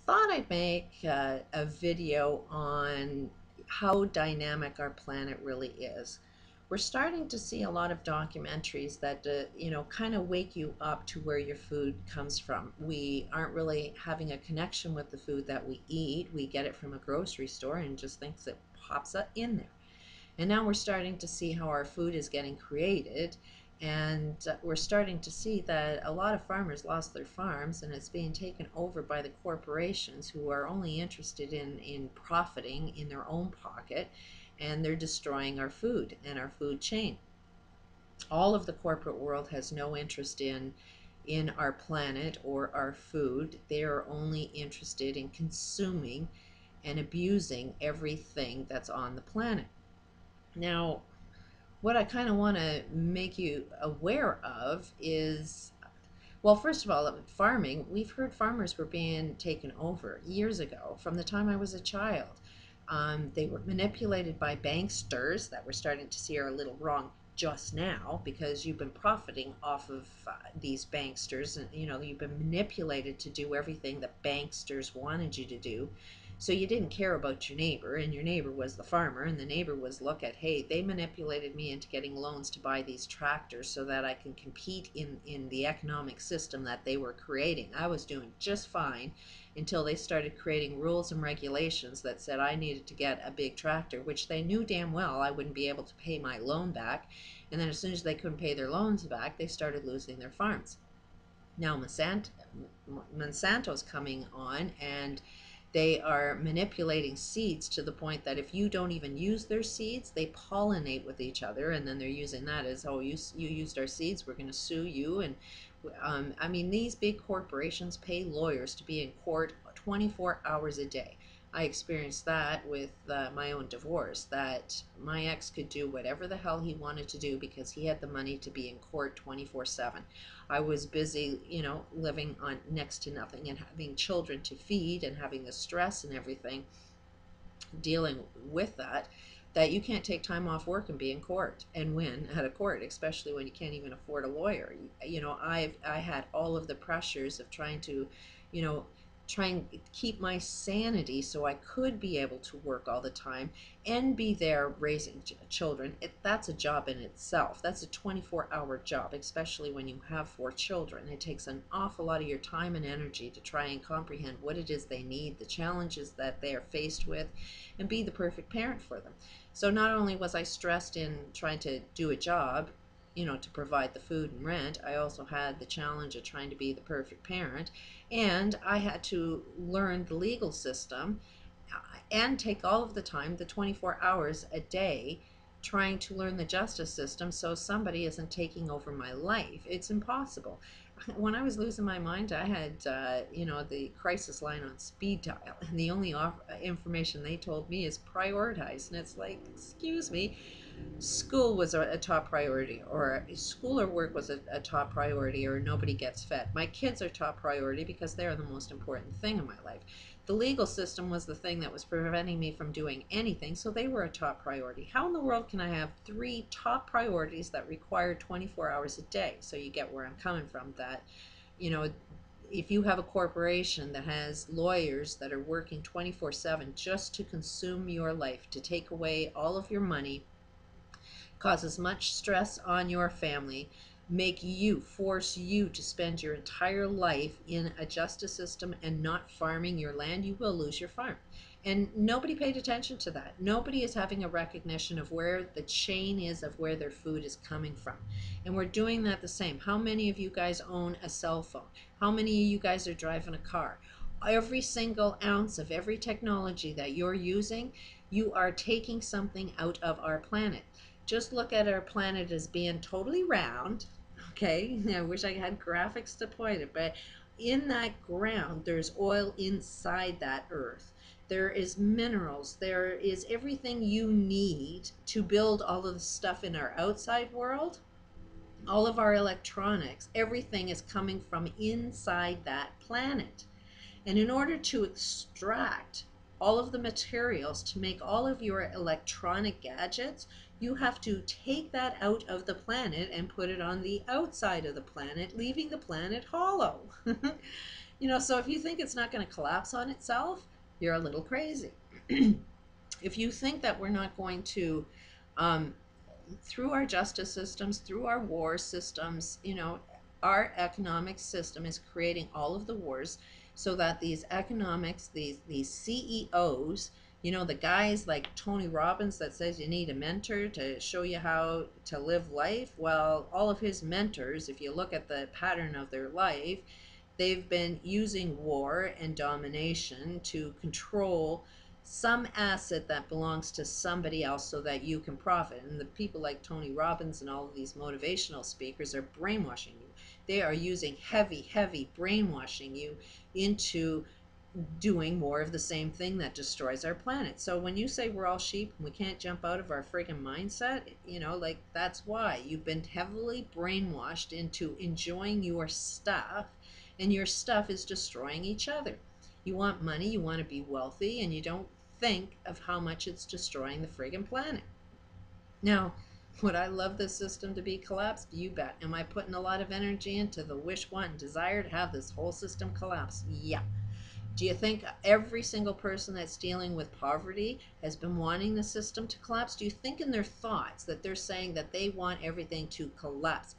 Thought I'd make a video on how dynamic our planet really is. We're starting to see a lot of documentaries that, kind of wake you up to where your food comes from. We aren't really having a connection with the food that we eat. We get it from a grocery store and just thinks it pops up in there. And now we're starting to see how our food is getting created. And we're starting to see that a lot of farmers lost their farms and it's being taken over by the corporations who are only interested in profiting in their own pocket, and they're destroying our food and our food chain. All of the corporate world has no interest in our planet or our food. They are only interested in consuming and abusing everything that's on the planet. Now, what I kind of want to make you aware of is, well, first of all, farming, we've heard farmers were being taken over years ago, from the time I was a child. They were manipulated by banksters that we're starting to see are a little wrong just now, because you've been profiting off of these banksters, and you've been manipulated to do everything that banksters wanted you to do. So you didn't care about your neighbor, and your neighbor was the farmer, and the neighbor was, look at, hey, they manipulated me into getting loans to buy these tractors so that I can compete in the economic system that they were creating. I was doing just fine until they started creating rules and regulations that said I needed to get a big tractor, which they knew damn well I wouldn't be able to pay my loan back. And then as soon as they couldn't pay their loans back, they started losing their farms. Now Monsanto's coming on, and they are manipulating seeds to the point that if you don't even use their seeds, they pollinate with each other, and then they're using that as, oh, you used our seeds, we're going to sue you. And I mean, these big corporations pay lawyers to be in court 24 hours a day. I experienced that with my own divorce, that my ex could do whatever the hell he wanted to do because he had the money to be in court 24/7. I was busy, living on next to nothing and having children to feed and having the stress and everything, dealing with that you can't take time off work and be in court and win at a court, especially when you can't even afford a lawyer. I had all of the pressures of trying to, you know, try and keep my sanity so I could be able to work all the time and be there raising children. That's a job in itself. That's a 24-hour job, especially when you have 4 children. It takes an awful lot of your time and energy to try and comprehend what it is they need, the challenges that they are faced with, and be the perfect parent for them. So not only was I stressed in trying to do a job, to provide the food and rent, I also had the challenge of trying to be the perfect parent, and I had to learn the legal system and take all of the time, the 24 hours a day, trying to learn the justice system so somebody isn't taking over my life. It's impossible. When I was losing my mind, I had, the crisis line on speed dial, and the only information they told me is prioritize. And it's like, excuse me, school was a top priority, or school or work was a top priority, or nobody gets fed. My kids are top priority because they're the most important thing in my life. The legal system was the thing that was preventing me from doing anything, so they were a top priority. How in the world can I have 3 top priorities that require 24 hours a day? So you get where I'm coming from, that, if you have a corporation that has lawyers that are working 24/7 just to consume your life, to take away all of your money, causes much stress on your family, force you to spend your entire life in a justice system and not farming your land, you will lose your farm. And nobody paid attention to that. Nobody is having a recognition of where the chain is of where their food is coming from. And we're doing that the same. How many of you guys own a cell phone? How many of you guys are driving a car? Every single ounce of every technology that you're using, you are taking something out of our planet. Just look at our planet as being totally round. Okay, I wish I had graphics to point it, but in that ground, there's oil inside that earth. There is minerals. There is everything you need to build all of the stuff in our outside world. All of our electronics, everything is coming from inside that planet. And in order to extract all of the materials to make all of your electronic gadgets, you have to take that out of the planet and put it on the outside of the planet, leaving the planet hollow. So if you think it's not going to collapse on itself, you're a little crazy. If you think that we're not going to, um, through our justice systems, through our war systems, our economic system is creating all of the wars so that these economics, these CEOs, the guys like Tony Robbins that says you need a mentor to show you how to live life. Well, all of his mentors, if you look at the pattern of their life, they've been using war and domination to control some asset that belongs to somebody else so that you can profit. And the people like Tony Robbins and all of these motivational speakers are brainwashing you. They are using heavy brainwashing you into doing more of the same thing that destroys our planet. So when you say we're all sheep and we can't jump out of our friggin' mindset, like that's why you've been heavily brainwashed into enjoying your stuff, and your stuff is destroying each other. You want money, you want to be wealthy, and you don't think of how much it's destroying the friggin' planet. Now, would I love this system to be collapsed? You bet. Am I putting a lot of energy into the wish, want, and desire to have this whole system collapse? Yeah. Do you think every single person that's dealing with poverty has been wanting the system to collapse? Do you think in their thoughts that they're saying that they want everything to collapse?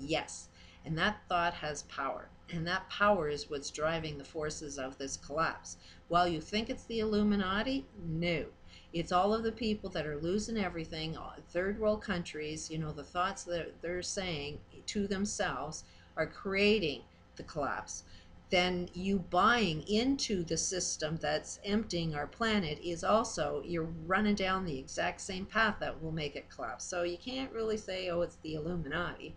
Yes. And that thought has power. And that power is what's driving the forces of this collapse. While you think it's the Illuminati, no. It's all of the people that are losing everything, third world countries, the thoughts that they're saying to themselves are creating the collapse. Then you buying into the system that's emptying our planet is also, you're running down the exact same path that will make it collapse. So you can't really say, oh, it's the Illuminati.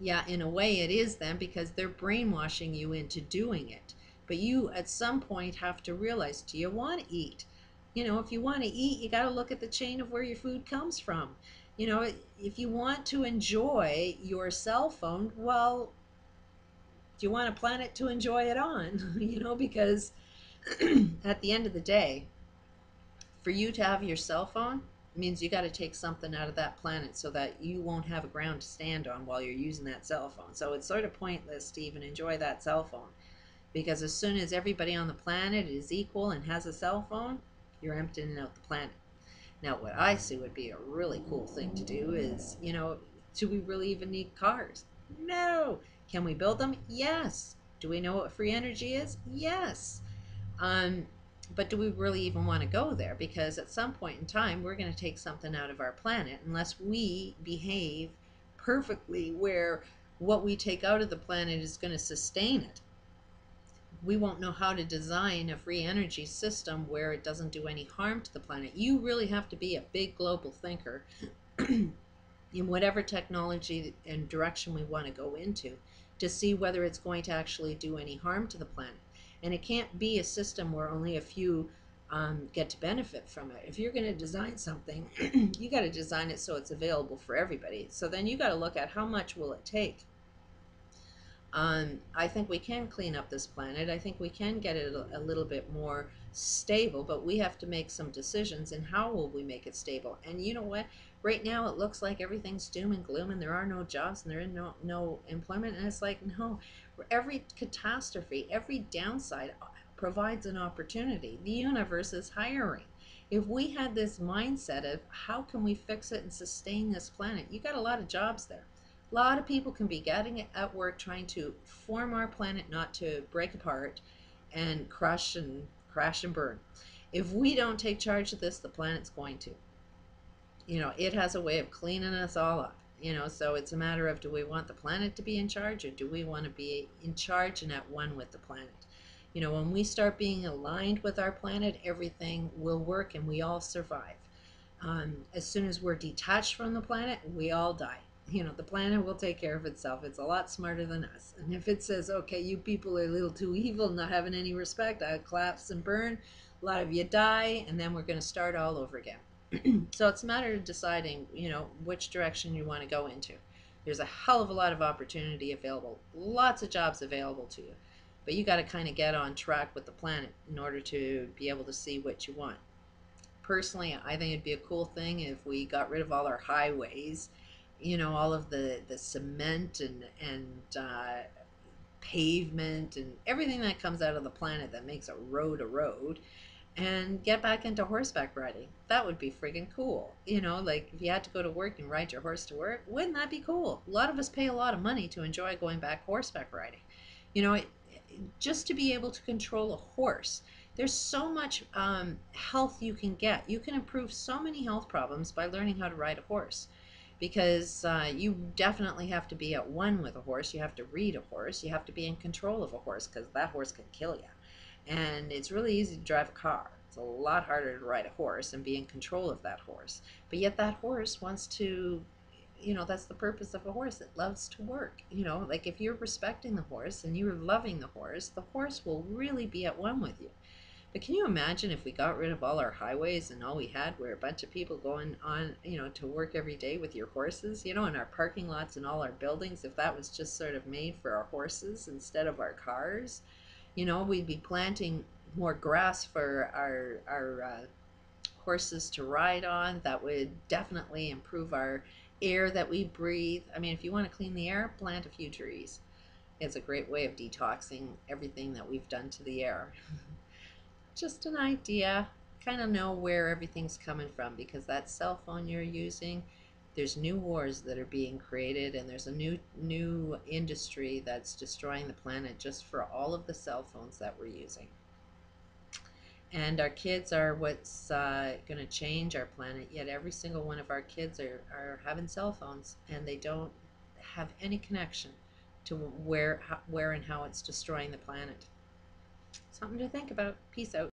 Yeah, in a way it is then, because they're brainwashing you into doing it. But you at some point have to realize, do you want to eat? If you want to eat, you got to look at the chain of where your food comes from. If you want to enjoy your cell phone, well, do you want a planet to enjoy it on? Because at the end of the day, for you to have your cell phone means you got to take something out of that planet so that you won't have a ground to stand on while you're using that cell phone. So it's sort of pointless to even enjoy that cell phone, because as soon as everybody on the planet is equal and has a cell phone, you're emptying out the planet. Now, what I see would be a really cool thing to do is, do we really even need cars? No. Can we build them? Yes. Do we know what free energy is? Yes. Um, but do we really even want to go there? Because at some point in time, we're going to take something out of our planet unless we behave perfectly where what we take out of the planet is going to sustain it. We won't know how to design a free energy system where it doesn't do any harm to the planet. You really have to be a big global thinker in whatever technology and direction we want to go into to see whether it's going to actually do any harm to the planet. And it can't be a system where only a few get to benefit from it. If you're going to design something, you got to design it so it's available for everybody. So then you got to look at how much will it take. I think we can clean up this planet. I think we can get it a little bit more stable, but we have to make some decisions. And how will we make it stable? And you know what? Right now it looks like everything's doom and gloom, and there are no jobs, and there is no employment. And it's like, no, every catastrophe, every downside provides an opportunity. The universe is hiring. If we had this mindset of how can we fix it and sustain this planet, you got a lot of jobs there. A lot of people can be getting at work trying to form our planet not to break apart and crush and crash and burn. If we don't take charge of this, the planet's going to. It has a way of cleaning us all up. So it's a matter of, do we want the planet to be in charge, or do we want to be in charge and at one with the planet? When we start being aligned with our planet, everything will work and we all survive. As soon as we're detached from the planet, we all die. The planet will take care of itself. It's a lot smarter than us. And if it says, okay, you people are a little too evil, not having any respect, I'll collapse and burn, a lot of you die, and then we're going to start all over again. So it's a matter of deciding, which direction you want to go into. There's a hell of a lot of opportunity available, lots of jobs available to you. But you got to kind of get on track with the planet in order to be able to see what you want. Personally, I think it'd be a cool thing if we got rid of all our highways, all of the cement and pavement and everything that comes out of the planet that makes a road, and get back into horseback riding. That would be friggin' cool. You know, like if you had to go to work and ride your horse to work, wouldn't that be cool? A lot of us pay a lot of money to enjoy going back horseback riding. You know, just to be able to control a horse. There's so much health you can get. You can improve so many health problems by learning how to ride a horse, because you definitely have to be at one with a horse. You have to read a horse. You have to be in control of a horse, because that horse can kill you. And it's really easy to drive a car. It's a lot harder to ride a horse and be in control of that horse. But yet that horse wants to, you know, that's the purpose of a horse. It loves to work. You know, like if you're respecting the horse and you're loving the horse will really be at one with you. But can you imagine if we got rid of all our highways and all we had were a bunch of people going on, you know, to work every day with your horses, you know, in our parking lots and all our buildings, if that was just sort of made for our horses instead of our cars? You know, we'd be planting more grass for our horses to ride on. That would definitely improve our air that we breathe. I mean, if you want to clean the air, plant a few trees. It's a great way of detoxing everything that we've done to the air. Just an idea. Kind of know where everything's coming from, because that cell phone you're using, there's new wars that are being created, and there's a new industry that's destroying the planet just for all of the cell phones that we're using. And our kids are what's going to change our planet. Yet every single one of our kids are having cell phones, and they don't have any connection to where and how it's destroying the planet. Something to think about. Peace out.